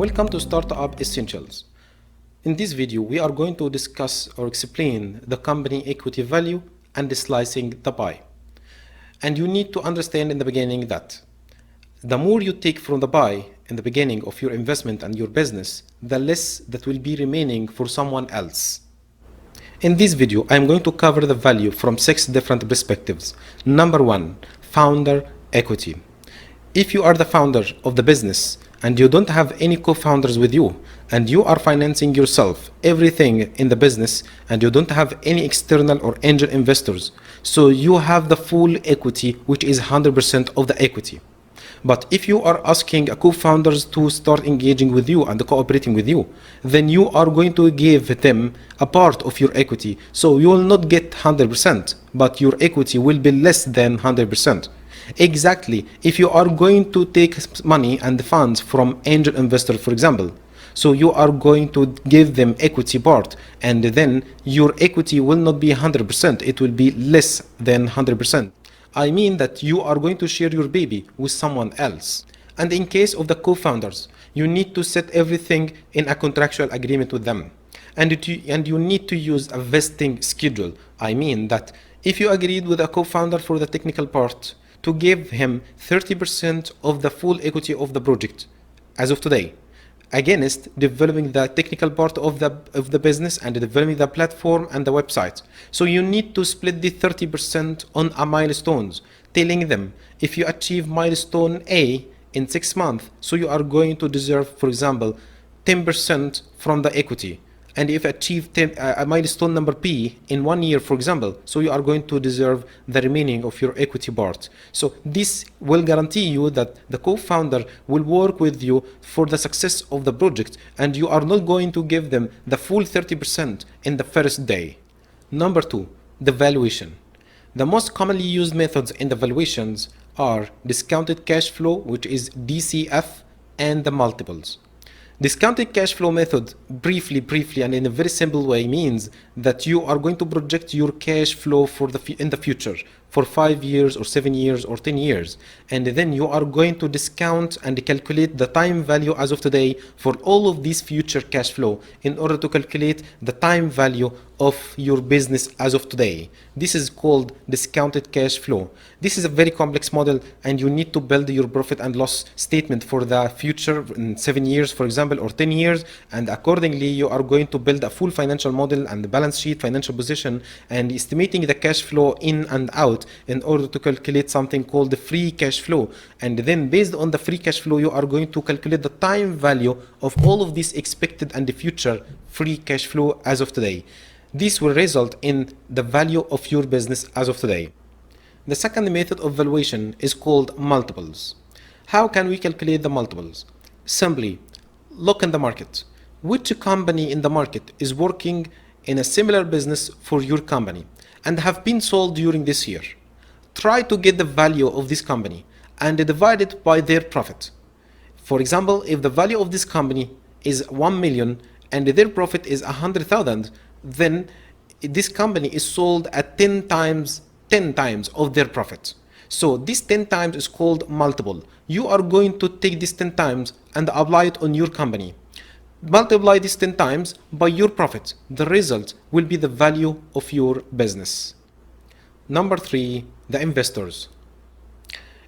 Welcome to Startup Essentials. In this video, we are going to discuss or explain the company equity value and slicing the pie. And you need to understand in the beginning that the more you take from the pie in the beginning of your investment and your business, the less that will be remaining for someone else. In this video, I am going to cover the value from 6 different perspectives. Number 1, founder equity. If you are the founder of the business and you don't have any co-founders with you and you are financing yourself everything in the business and you don't have any external or angel investors, so you have the full equity, which is 100% of the equity. But if you are asking co-founders to start engaging with you and cooperating with you, then you are going to give them a part of your equity. So you will not get 100%, but your equity will be less than 100%. Exactly, if you are going to take money and funds from angel investors, for example, so you are going to give them equity part, and then your equity will not be 100%, it will be less than 100%. I mean that you are going to share your baby with someone else. And in case of the co-founders, you need to set everything in a contractual agreement with them. And you need to use a vesting schedule. I mean that if you agreed with a co-founder for the technical part, to give him 30% of the full equity of the project as of today, against developing the technical part of the business and developing the platform and the website. So you need to split the 30% on a milestones, telling them if you achieve milestone A in 6 months, so you are going to deserve, for example, 10% from the equity. And if achieve a milestone number P in 1 year, for example, so you are going to deserve the remaining of your equity part. So this will guarantee you that the co-founder will work with you for the success of the project, and you are not going to give them the full 30% in the first day. Number 2, the valuation. The most commonly used methods in the valuations are discounted cash flow, which is DCF, and the multiples. Discounted cash flow method, briefly and in a very simple way, means that you are going to project your cash flow for in the future for 5 years or 7 years or 10 years, and then you are going to discount and calculate the time value as of today for all of these future cash flow in order to calculate the time value of your business as of today. This is called discounted cash flow. This is a very complex model, and you need to build your profit and loss statement for the future in 7 years, for example, or 10 years, and accordingly you are going to build a full financial model and the balance sheet, financial position, and estimating the cash flow in and out in order to calculate something called the free cash flow. And then based on the free cash flow, you are going to calculate the time value of all of this expected and the future free cash flow as of today. This will result in the value of your business as of today. The second method of valuation is called multiples. How can we calculate the multiples? Simply look in the market. Which company in the market is working in a similar business for your company and have been sold during this year? Try to get the value of this company and divide it by their profit. For example, if the value of this company is 1 million and their profit is 100,000, then this company is sold at 10 times of their profit. So this 10 times is called multiple. You are going to take this 10 times and apply it on your company. Multiply this 10 times by your profit. The result will be the value of your business. Number 3, the investors.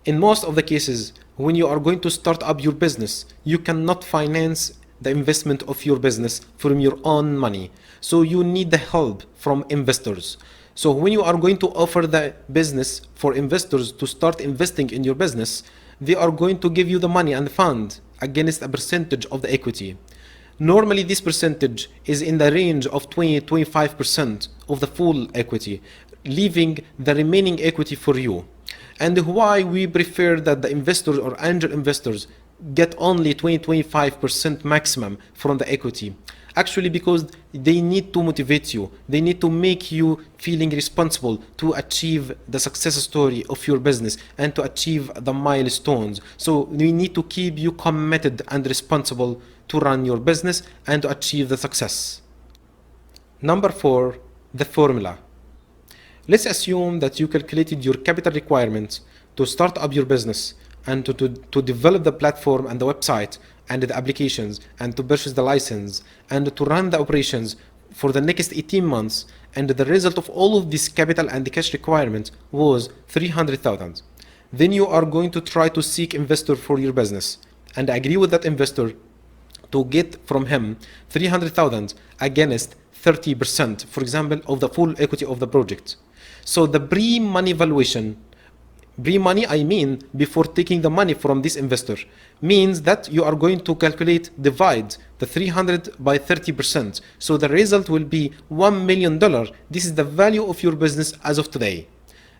In most of the cases, when you are going to start up your business, you cannot finance the investment of your business from your own money. So you need the help from investors. So when you are going to offer the business for investors to start investing in your business, they are going to give you the money and fund against a percentage of the equity. Normally this percentage is in the range of 20-25% of the full equity, leaving the remaining equity for you. And why we prefer that the investors or angel investors get only 20-25% maximum from the equity? Actually, because they need to motivate you, they need to make you feeling responsible to achieve the success story of your business and to achieve the milestones. So we need to keep you committed and responsible to run your business and to achieve the success. Number 4, the formula. Let's assume that you calculated your capital requirements to start up your business and to develop the platform and the website and the applications and to purchase the license and to run the operations for the next 18 months, and the result of all of this capital and the cash requirement was 300,000. Then you are going to try to seek investor for your business and agree with that investor to get from him 300,000 against 30%, for example, of the full equity of the project. So the pre-money valuation, pre-money I mean before taking the money from this investor, means that you are going to divide the 300 by 30%. So the result will be $1 million. This is the value of your business as of today.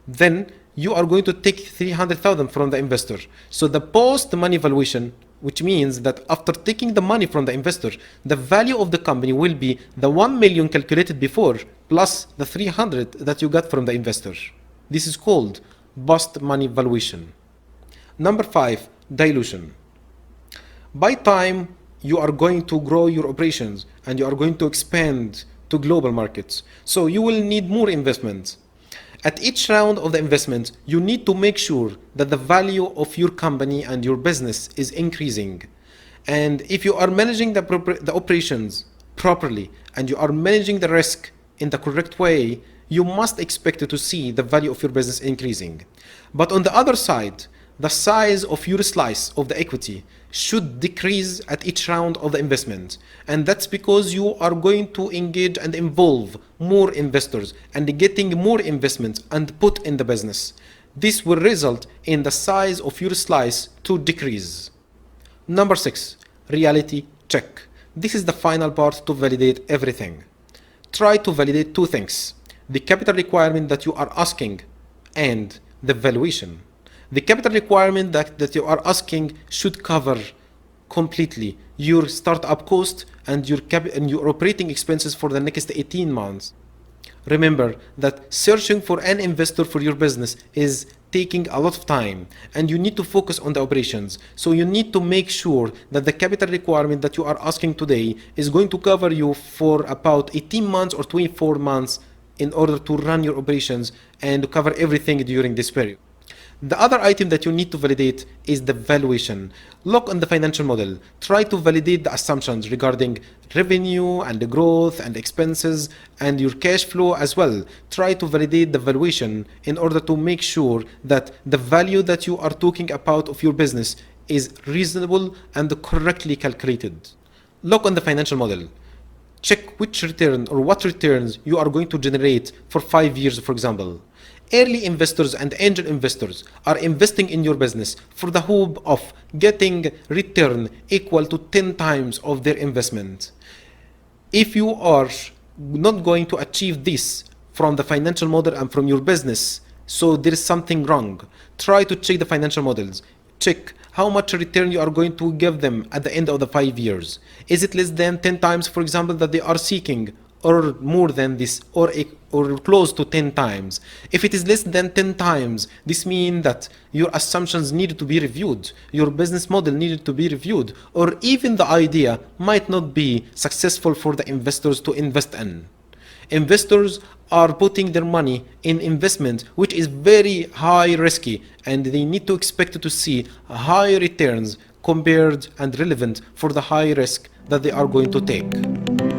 Then you are going to take 300,000 from the investor. So the post-money valuation, which means that after taking the money from the investor, the value of the company will be the 1 million calculated before plus the 300 that you got from the investor. This is called post-money valuation. Number 5, dilution. By time you are going to grow your operations and you are going to expand to global markets, so you will need more investment. At each round of the investment, you need to make sure that the value of your company and your business is increasing. And if you are managing the operations properly and you are managing the risk in the correct way, you must expect to see the value of your business increasing. But on the other side, the size of your slice of the equity should decrease at each round of the investment. And that's because you are going to engage and involve more investors and getting more investment and put in the business. This will result in the size of your slice to decrease. Number 6, reality check. This is the final part to validate everything. Try to validate 2 things: the capital requirement that you are asking and the valuation. The capital requirement that you are asking should cover completely your startup cost and your operating expenses for the next 18 months. Remember that searching for an investor for your business is taking a lot of time and you need to focus on the operations. So you need to make sure that the capital requirement that you are asking today is going to cover you for about 18 months or 24 months in order to run your operations and cover everything during this period. The other item that you need to validate is the valuation. Look on the financial model. Try to validate the assumptions regarding revenue and the growth and expenses and your cash flow as well. Try to validate the valuation in order to make sure that the value that you are talking about of your business is reasonable and correctly calculated. Look on the financial model. Check which return or what returns you are going to generate for 5 years, for example. Early investors and angel investors are investing in your business for the hope of getting return equal to 10 times of their investment. If you are not going to achieve this from the financial model and from your business, so there is something wrong. Try to check the financial models. Check how much return you are going to give them at the end of the 5 years. Is it less than 10 times, for example, that they are seeking, or more than this, or close to 10 times? If it is less than 10 times, this means that your assumptions needed to be reviewed, your business model needed to be reviewed, or even the idea might not be successful for the investors to invest in. Investors are putting their money in investment which is very high risky, and they need to expect to see high returns compared and relevant for the high risk that they are going to take.